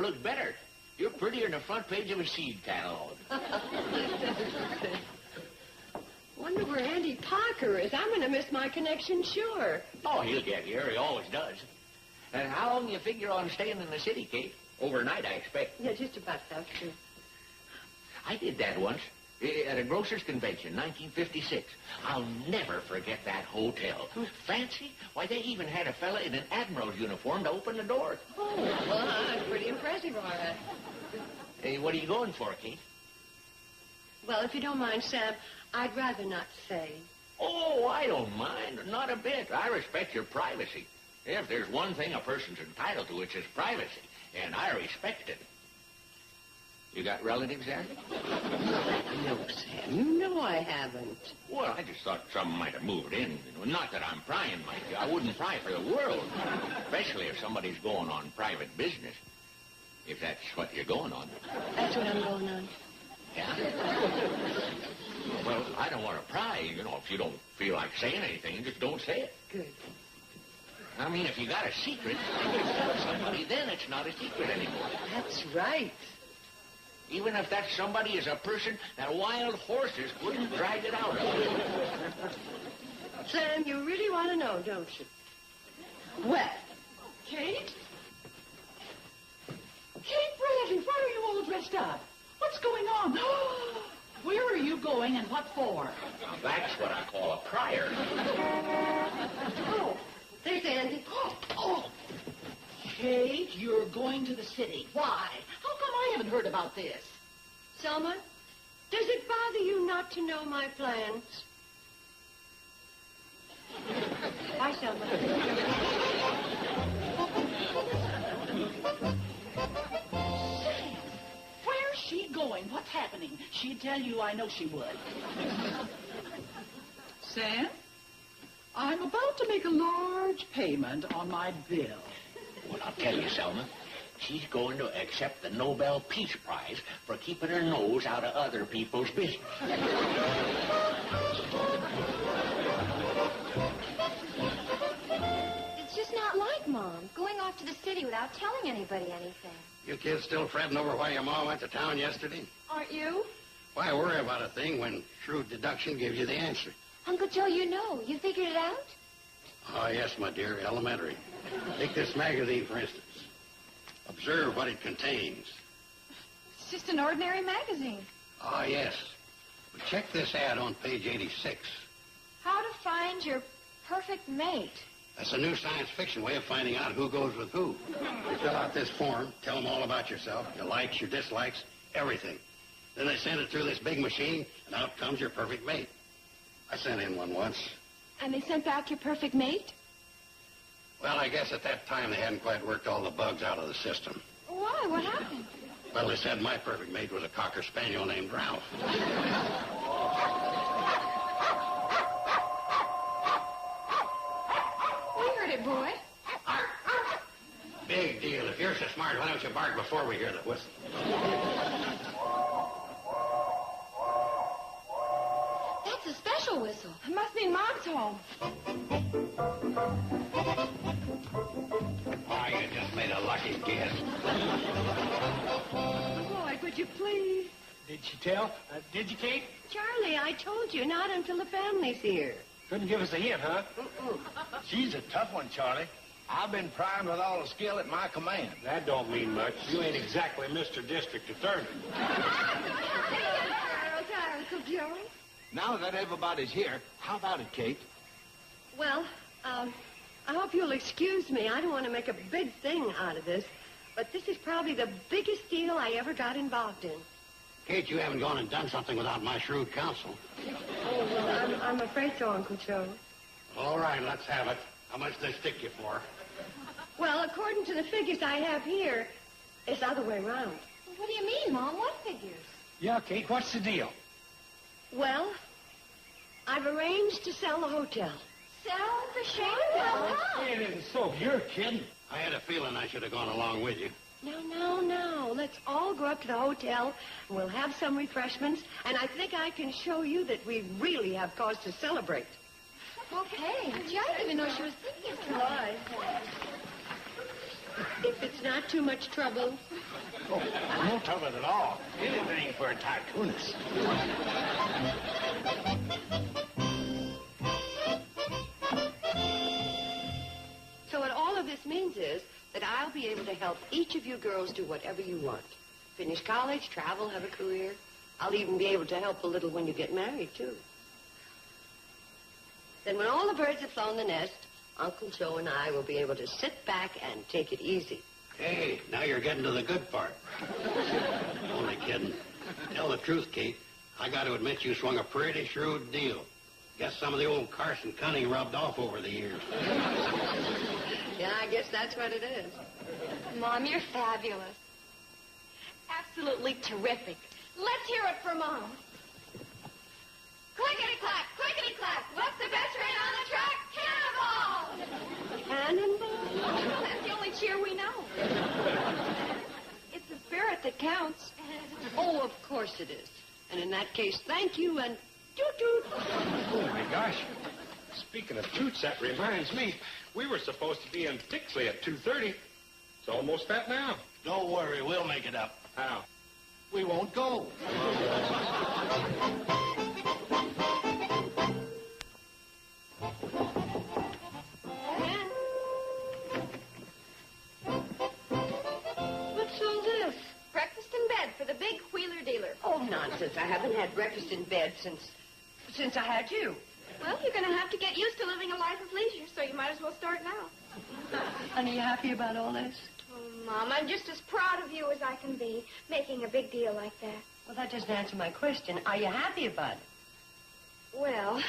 look better. You're prettier than the front page of a seed catalog. Wonder where Andy Parker is. I'm going to miss my connection, sure. Oh, he'll get here. He always does. And how long do you figure on staying in the city, Kate? Overnight, I expect. Yeah, just about that, too. I did that once at a grocer's convention, 1956. I'll never forget that hotel. Fancy? Why, they even had a fella in an admiral's uniform to open the door. Oh, well, that's pretty impressive, all right. Hey, what are you going for, Kate? Well, if you don't mind, Sam, I'd rather not say. Oh, I don't mind. Not a bit. I respect your privacy. If there's one thing a person's entitled to, it's his privacy. And I respect it. You got relatives there? No, Sam. You know I haven't. Well, I just thought some might have moved in. Not that I'm prying, Mike. I wouldn't pry for the world. Especially if somebody's going on private business. If that's what you're going on. That's what I'm going on. Yeah? Well, I don't want to pry. If you don't feel like saying anything, just don't say it. Good. I mean, if you got a secret, and you tell somebody, then it's not a secret anymore. That's right. Even if that somebody is a person that wild horses wouldn't drag it out of. Sam, you really want to know, don't you? Well, Kate? Kate Bradley, why are you all dressed up? What's going on? Where are you going and what for? Now, that's what I call a prior. oh, there's Andy. Oh, Kate, you're going to the city. Why? How come I haven't heard about this? Selma, does it bother you not to know my plans? Bye, Selma. Where's she going? What's happening? She'd tell you. I know she would. Sam, I'm about to make a large payment on my bill. Well, I'll tell you, Selma. She's going to accept the Nobel Peace Prize for keeping her nose out of other people's business. It's just not like Mom, going off to the city without telling anybody anything. You kids still fretting over why your mom went to town yesterday? Aren't you? Why worry about a thing when shrewd deduction gives you the answer? Uncle Joe, you know. You figured it out? Oh, yes, my dear, elementary. Take this magazine, for instance. Observe what it contains. It's just an ordinary magazine. Ah, yes. But check this ad on page 86. How to find your perfect mate. That's a new science fiction way of finding out who goes with who. You fill out this form, tell them all about yourself, your likes, your dislikes, everything. Then they send it through this big machine, and out comes your perfect mate. I sent in one once. And they sent back your perfect mate? Well, I guess at that time they hadn't quite worked all the bugs out of the system. Why? What happened? Well, they said my perfect mate was a Cocker Spaniel named Ralph. We heard it, boy. Big deal. If you're so smart, why don't you bark before we hear the whistle? That's a special whistle. It must mean Mom's home. Oh, you just made a lucky guess. Boy, would you please? Did she tell? Did you, Kate? Charlie, I told you, not until the family's here. Couldn't give us a hint, huh? She's a tough one, Charlie. I've been primed with all the skill at my command. That don't mean much. You ain't exactly Mr. District Attorney. Uncle Joe. Now that everybody's here, how about it, Kate? Well, I hope you'll excuse me. I don't want to make a big thing out of this, but this is probably the biggest deal I ever got involved in. Kate, you haven't gone and done something without my shrewd counsel. Oh, well, I'm afraid so, Uncle Joe. All right, let's have it. How much do they stick you for? Well, according to the figures I have here, it's the other way around. What do you mean, Mom? What figures? Yeah, Kate, what's the deal? Well, I've arranged to sell the hotel. Sell for shame? It isn't so. You're kidding. I had a feeling I should have gone along with you. No. Let's all go up to the hotel, and we'll have some refreshments, and I think I can show you that we really have cause to celebrate. Okay. Gee, I didn't even know she was thinking of Why? If it's not too much trouble. Oh, no trouble at all. Anything for a tycoonist. So what all of this means is that I'll be able to help each of you girls do whatever you want. Finish college, travel, have a career. I'll even be able to help a little when you get married, too. Then when all the birds have flown the nest, Uncle Joe and I will be able to sit back and take it easy. Hey, now you're getting to the good part. Only kidding. Tell the truth, Kate. I got to admit you swung a pretty shrewd deal. Guess some of the old Carson cunning rubbed off over the years. Yeah, I guess that's what it is. Mom, you're fabulous. Absolutely terrific. Let's hear it for Mom. Clickety-clack, clickety-clack. What's the best rain on the track? Cannonball. Cannonball? That's the only cheer we know. It's the spirit that counts. Oh, of course it is. And in that case, thank you and toot-toot. Oh, my gosh. Speaking of toots, that reminds me. We were supposed to be in Dixley at 2:30. It's almost that now. Don't worry, we'll make it up. How? We won't go. What's all this? Breakfast in bed for the big wheeler dealer. Oh, nonsense. I haven't had breakfast in bed since I had you. Well, you're going to have to get used to living a life of leisure, so you might as well start now. Honey, you happy about all this? Oh, Mom, I'm just as proud of you as I can be, making a big deal like that. Well, that doesn't answer my question. Are you happy about it? Well,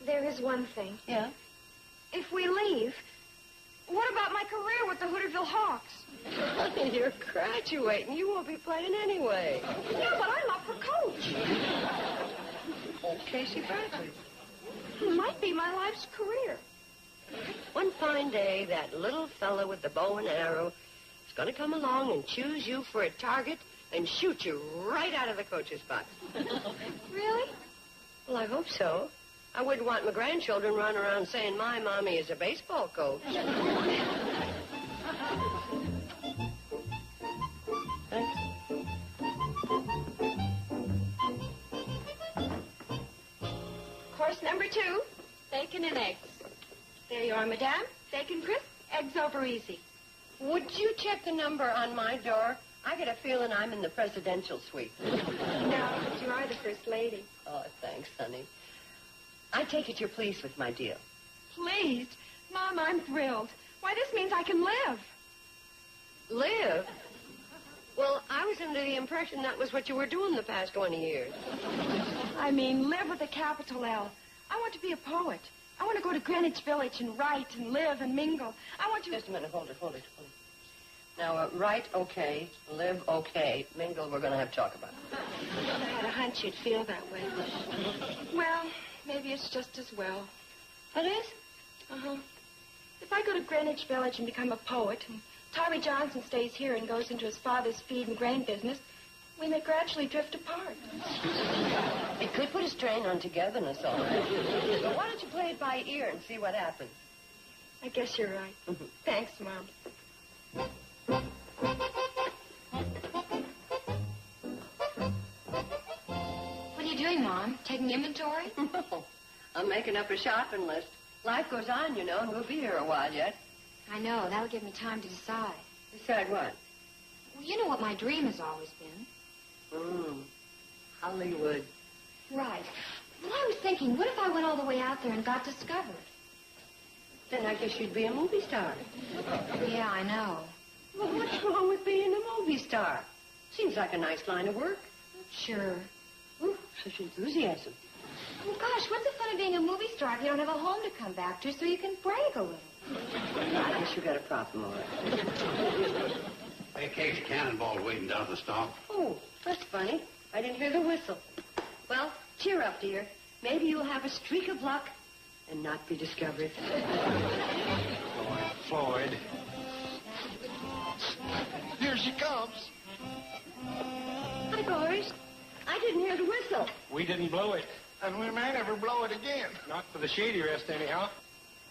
there is one thing. Yeah? If we leave, what about my career with the Hooterville Hawks? Honey, you're graduating. You won't be playing anyway. Yeah, but I'm up for coach. Okay, she graduates. It might be my life's career. One fine day, that little fella with the bow and arrow is going to come along and choose you for a target and shoot you right out of the coach's box. Really? Well, I hope so. I wouldn't want my grandchildren running around saying my mommy is a baseball coach. Thanks. Course number 2, bacon and eggs. There you are, madame. Bacon crisp, eggs over easy. Would you check the number on my door? I get a feeling I'm in the presidential suite. No, but you are the first lady. Oh, thanks, honey. I take it you're pleased with my deal. Pleased? Mom, I'm thrilled. Why, this means I can live. Live? Well, I was under the impression that was what you were doing the past 20 years. I mean, live with a capital L. I want to be a poet. I want to go to Greenwich Village and write and live and mingle. I want to... Just a minute. Hold it. Now, write, okay. Live, okay. Mingle, we're going to have to talk about. I had a hunch you'd feel that way. Well, maybe it's just as well. What is? Uh-huh. If I go to Greenwich Village and become a poet, and Tommy Johnson stays here and goes into his father's feed and grain business, we may gradually drift apart. It could put a strain on togetherness, all right. But why don't you play it by ear and see what happens? I guess you're right. Thanks, Mom. What are you doing, Mom? Taking inventory? No. I'm making up a shopping list. Life goes on, you know, and we'll be here a while yet. I know. That'll give me time to decide. Decide what? Well, you know what my dream has always been. Hollywood. Right. Well, I was thinking, what if I went all the way out there and got discovered? Then I guess you'd be a movie star. Yeah, I know. Well, what's wrong with being a movie star? Seems like a nice line of work. Sure. Ooh, such enthusiasm. Well, gosh, what's the fun of being a movie star if you don't have a home to come back to so you can brag a little? I guess you got a problem, all right. Hey, Kate's cannonball waiting down at the stop. Oh, that's funny. I didn't hear the whistle. Well, cheer up, dear. Maybe you'll have a streak of luck and not be discovered. Floyd. Here she comes. Hi, boys. I didn't hear the whistle. We didn't blow it. And we may never blow it again. Not for the shady rest, anyhow.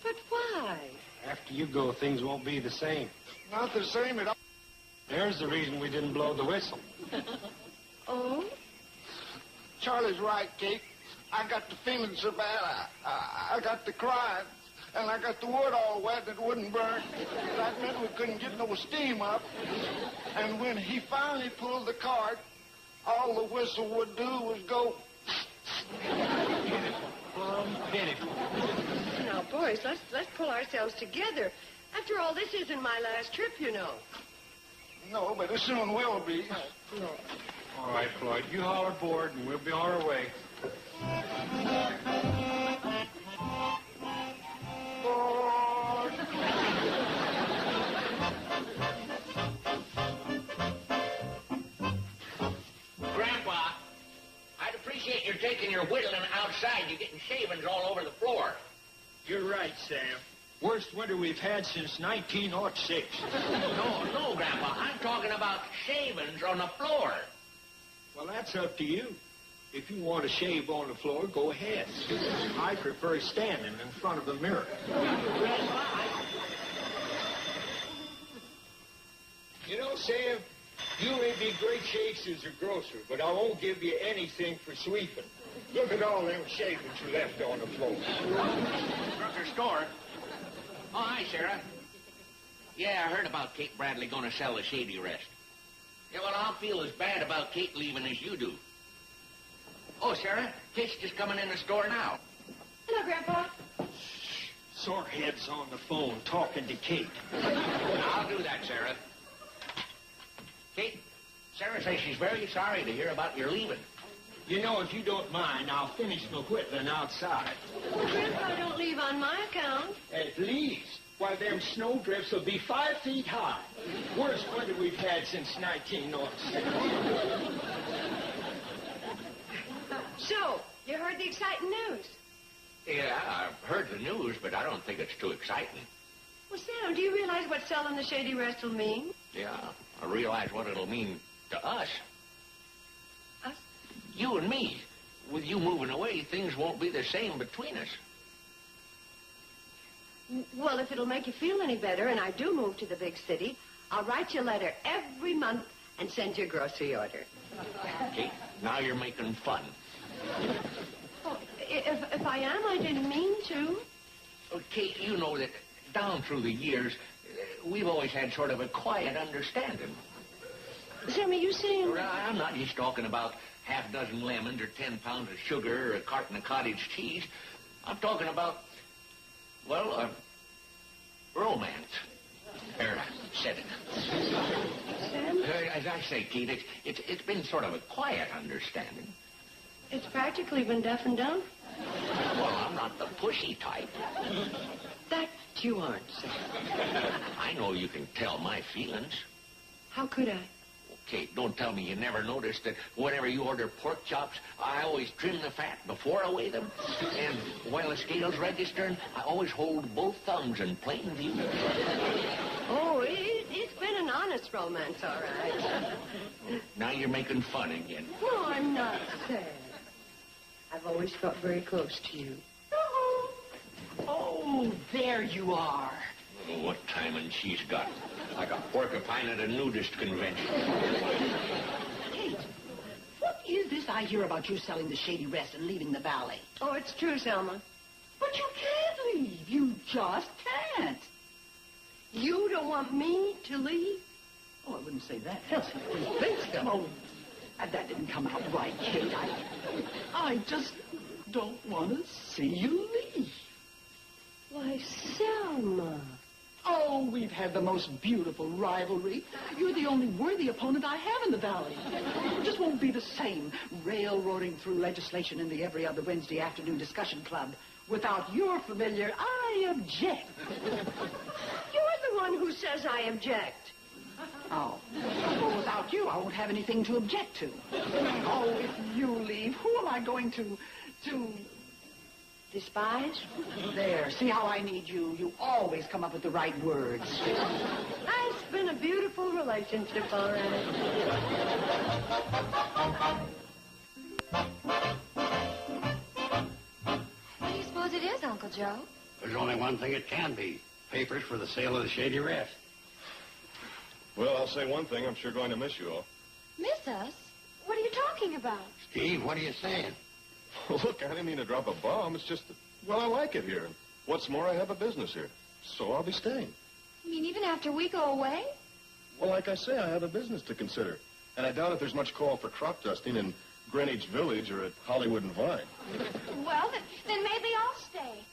But why? After you go, things won't be the same. Not the same at all. There's the reason we didn't blow the whistle. Oh? Charlie's right, Kate. I got the feeling so bad. I got the crying. And I got the wood all wet and it wouldn't burn. That meant we couldn't get no steam up. And when he finally pulled the cart, all the whistle would do was go... Pitiful. Now, boys, let's pull ourselves together. After all, this isn't my last trip, you know. No, but it soon will be. No. All right, Floyd, you holler board and we'll be on our way. Grandpa, I'd appreciate your taking your whittling outside. You're getting shavings all over the floor. You're right, Sam. Worst winter we've had since 1906. No, Grandpa. I'm talking about shavings on the floor. Well, that's up to you. If you want to shave on the floor, go ahead. I prefer standing in front of the mirror. You know, Sam, you may be great shakes as a grocer, but I won't give you anything for sweeping. Look at all them shavings you left on the floor. Grocery store? Oh, hi, Sarah. Yeah, I heard about Kate Bradley going to sell the Shady Rest. Yeah, well, I'll feel as bad about Kate leaving as you do. Oh, Sarah, Kate's just coming in the store now. Hello, Grandpa. Sore head's on the phone talking to Kate. I'll do that, Sarah. Kate, Sarah says she's very sorry to hear about your leaving. You know, if you don't mind, I'll finish my whittling outside. Well, Grandpa, don't leave on my account. At least. Why, them snowdrifts will be 5 feet high. Worst winter we've had since 1906. So, you heard the exciting news? Yeah, I've heard the news, but I don't think it's too exciting. Well, Sam, do you realize what selling the Shady Rest will mean? Yeah, I realize what it'll mean to us. Us? You and me. With you moving away, things won't be the same between us. Well, if it'll make you feel any better, and I do move to the big city, I'll write you a letter every month and send you a grocery order. Kate, now you're making fun. Oh, if I am, I didn't mean to. Oh, Kate, you know that down through the years, we've always had sort of a quiet understanding. Sam, are you saying... Well, I'm not just talking about half dozen lemons or 10 pounds of sugar or a carton of cottage cheese. I'm talking about, well, romance. Said it. Sam? As I say, Kate, it's been sort of a quiet understanding. It's practically been deaf and dumb. Well, I'm not the pushy type. That you aren't, Sam. I know you can tell my feelings. How could I? Kate, don't tell me you never noticed that whenever you order pork chops, I always trim the fat before I weigh them. And while the scale's registering, I always hold both thumbs in plain view. Oh, it's been an honest romance, all right. Now you're making fun again. No, I'm not, Sam. I've always felt very close to you. Oh, there you are. Oh, what timing she's got. Like a porcupine at a nudist convention. Kate, what is this I hear about you selling the Shady Rest and leaving the valley? Oh, it's true, Selma. But you can't leave. You just can't. You don't want me to leave? Oh, I wouldn't say that. Elsie, please think so. Oh, that didn't come out right, Kate. I just don't want to see you leave. Why, Selma. Oh, we've had the most beautiful rivalry. You're the only worthy opponent I have in the valley. It just won't be the same, railroading through legislation in the every other Wednesday afternoon discussion club. Without your familiar, I object. You're the one who says I object. Oh. Well, without you, I won't have anything to object to. Oh, if you leave, who am I going to... Despise? There, see how I need you? You always come up with the right words. It's been a beautiful relationship, all right. What do you suppose it is, Uncle Joe? There's only one thing it can be. Papers for the sale of the Shady Rest. Well, I'll say one thing. I'm sure going to miss you all. Miss us? What are you talking about? Steve, what are you saying? Look, I didn't mean to drop a bomb. It's just that, well, I like it here. What's more, I have a business here. So I'll be staying. You mean even after we go away? Well, like I say, I have a business to consider. And I doubt if there's much call for crop dusting in Greenwich Village or at Hollywood and Vine. Well, then maybe I'll stay.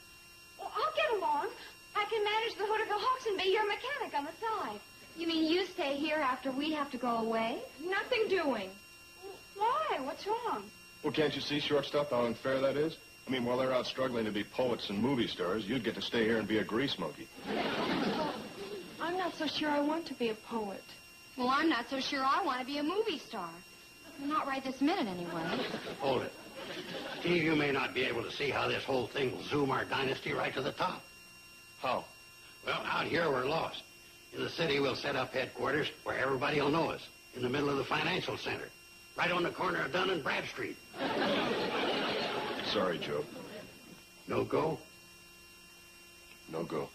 Well, I'll get along. I can manage the Hooterville Hawks and be your mechanic on the side. You mean you stay here after we have to go away? Nothing doing. Why? What's wrong? Well, can't you see, shortstop, how unfair that is? I mean, while they're out struggling to be poets and movie stars, you'd get to stay here and be a grease monkey. I'm not so sure I want to be a poet. Well, I'm not so sure I want to be a movie star. Not right this minute, anyway. Hold it. Steve, you may not be able to see how this whole thing will zoom our dynasty right to the top. How? Well, out here we're lost. In the city, we'll set up headquarters where everybody will know us. In the middle of the financial center. Right on the corner of Dunn and Bradstreet. Sorry, Joe. No go? No go.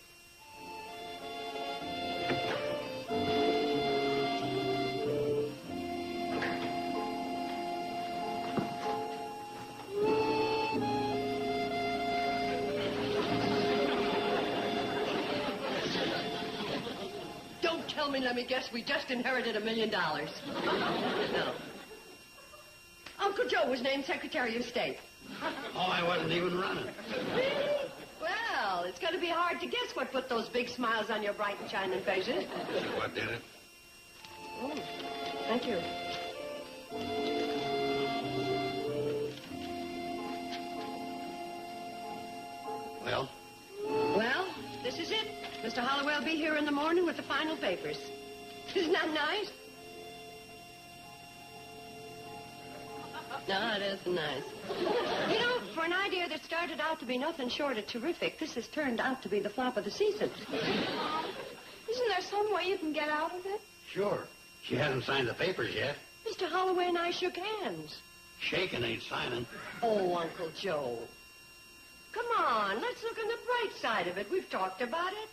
Don't tell me, let me guess, we just inherited $1 million. No. Uncle Joe was named Secretary of State. Oh, I wasn't even running. Well, it's going to be hard to guess what put those big smiles on your bright and shining faces. What did it? Oh, thank you. Well? Well, this is it. Mr. Holloway will be here in the morning with the final papers. Isn't that nice? No, it isn't nice. You know, for an idea that started out to be nothing short of terrific, this has turned out to be the flop of the season. Isn't there some way you can get out of it? Sure. She hasn't signed the papers yet. Mr. Holloway and I shook hands. Shaking ain't signing. Oh, Uncle Joe. Come on, let's look on the bright side of it. We've talked about it.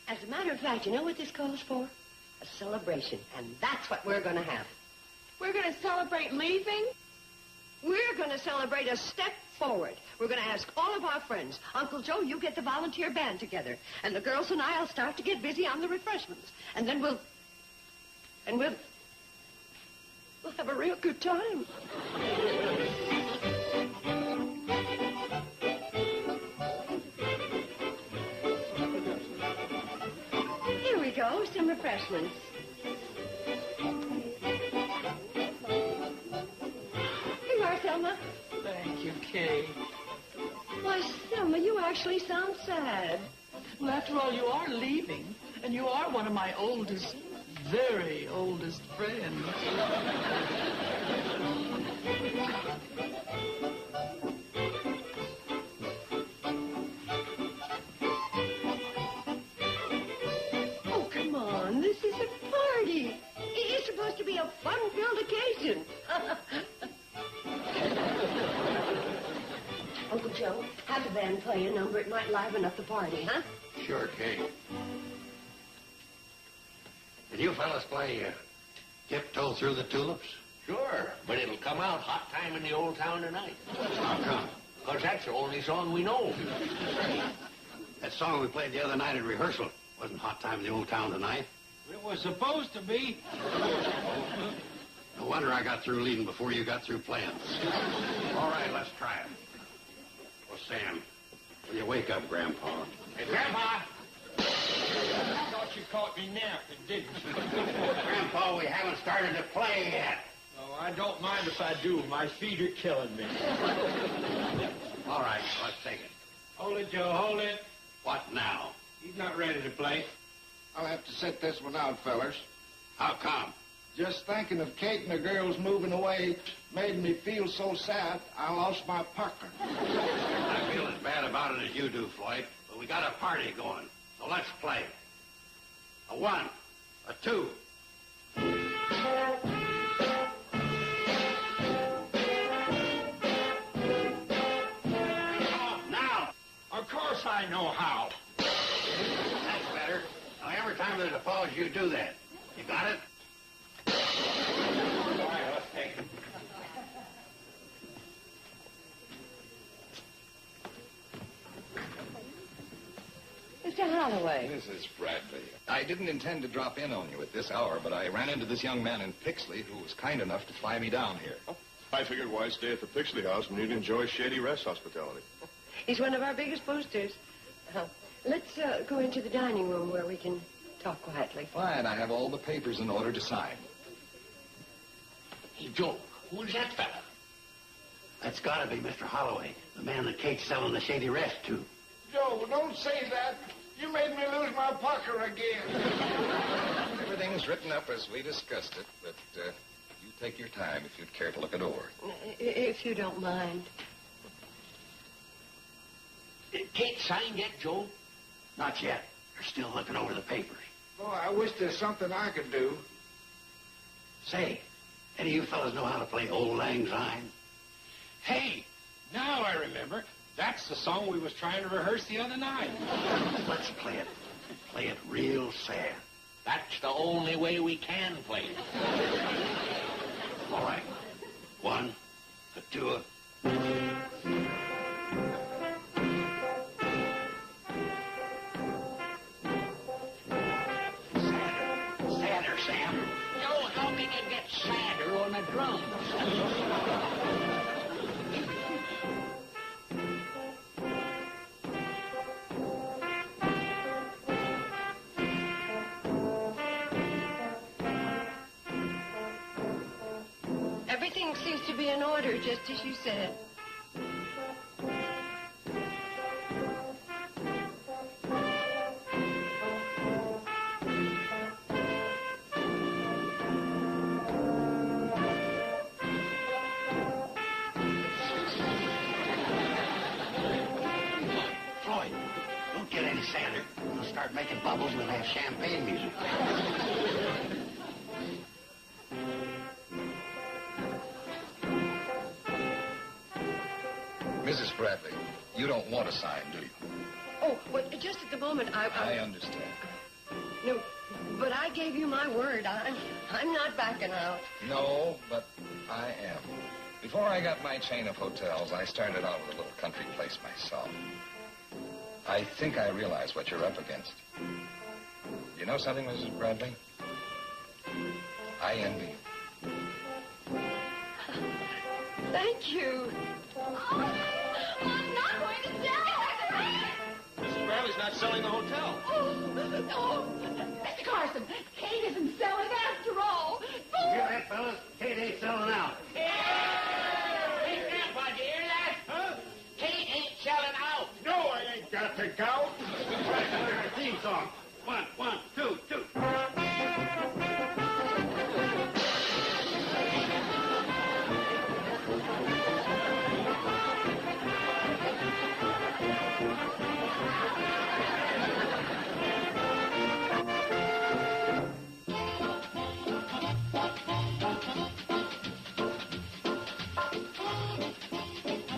As a matter of fact, you know what this calls for? A celebration, and that's what we're going to have. We're going to celebrate leaving? We're going to celebrate a step forward. We're going to ask all of our friends. Uncle Joe, you get the volunteer band together. And the girls and I will start to get busy on the refreshments. And then we'll have a real good time. Here we go, some refreshments. Here you are, Selma. Thank you, Kay. Why, Selma, you actually sound sad. Well, after all, you are leaving, and you are one of my oldest, very oldest friends. Oh, come on. This is a party. It's supposed to be a fun-filled occasion. Uncle Joe, have the band play a number. It might liven up the party, huh? Sure, Kay. Did you fellas play Tiptoe Through the Tulips? Sure, but it'll come out hot time in the old town tonight. How come? Because that's the only song we know. That song we played the other night at rehearsal wasn't Hot Time in the Old Town Tonight. It was supposed to be. No wonder I got through leading before you got through playing. All right, let's try it. Well, Sam, will you wake up Grandpa? Hey, Grandpa! I thought you caught me napping, didn't you? Grandpa, we haven't started to play yet. Oh, I don't mind if I do. My feet are killing me. All right, let's take it. Hold it, Joe, hold it. What now? He's not ready to play. I'll have to sit this one out, fellers. How come? Just thinking of Kate and the girls moving away made me feel so sad I lost my pucker. I feel as bad about it as you do, Floyd, but we got a party going, so let's play. A 1, a 2. Now! Of course course I know how. That's better. Now, every time there's a pause, you do that. You got it? All right, let's take it. Mr. Holloway. Mrs. Bradley, I didn't intend to drop in on you at this hour, but I ran into this young man in Pixley who was kind enough to fly me down here. I figured why stay at the Pixley House when you'd enjoy Shady Rest hospitality. He's one of our biggest boosters. Let's go into the dining room where we can talk quietly. Fine, I have all the papers in order to sign. Hey, Joe, who's that fella? That's got to be Mr. Holloway, the man that Kate's selling the Shady Rest to. Joe, don't say that. You made me lose my pucker again. Everything's written up as we discussed it, but you take your time if you'd care to look it over. If you don't mind. Kate signed yet, Joe? Not yet. They're still looking over the papers. Boy, I wish there's something I could do. Say, any of you fellas know how to play Old Lang Syne? Hey, now I remember. That's the song we was trying to rehearse the other night. Let's play it. Play it real sad. That's the only way we can play it. All right. 1, 2. Sadder, Sam. Joe, how can you get sadder on the drums? Everything seems to be in order, just as you said. Floyd, don't get any sadder. We'll start making bubbles and we'll have champagne music. Mrs. Bradley, you don't want to sign, do you? Oh, but just at the moment, I understand. No, but I gave you my word. I'm not backing out. No, but I am. Before I got my chain of hotels, I started out with a little country place myself. I think I realize what you're up against. You know something, Mrs. Bradley? I envy you. Thank you. Oh, I'm not going to sell it. Mrs. Bradley's not selling the hotel. Oh, Mr. Carson, Kate isn't selling after all. You hear that, fellas? Kate ain't selling out. Hey, Grandpa, did you hear that? Huh? Kate ain't selling out. No, I ain't got to go. Right, theme song. 1, 2, 2.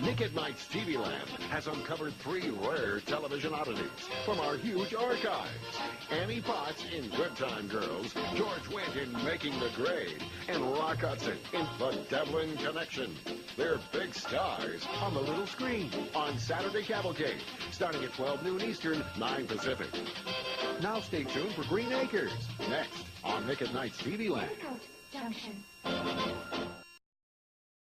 Nick at Night's TV Land has uncovered 3 rare television oddities from our huge archives. Annie Potts in Good Time Girls, George Wendt in Making the Grade, and Rock Hudson in The Devlin Connection. They're big stars on the little screen on Saturday Cavalcade, starting at 12 noon Eastern, 9 Pacific. Now stay tuned for Green Acres, next on Nick at Night's TV Land. Petticoat, Junction.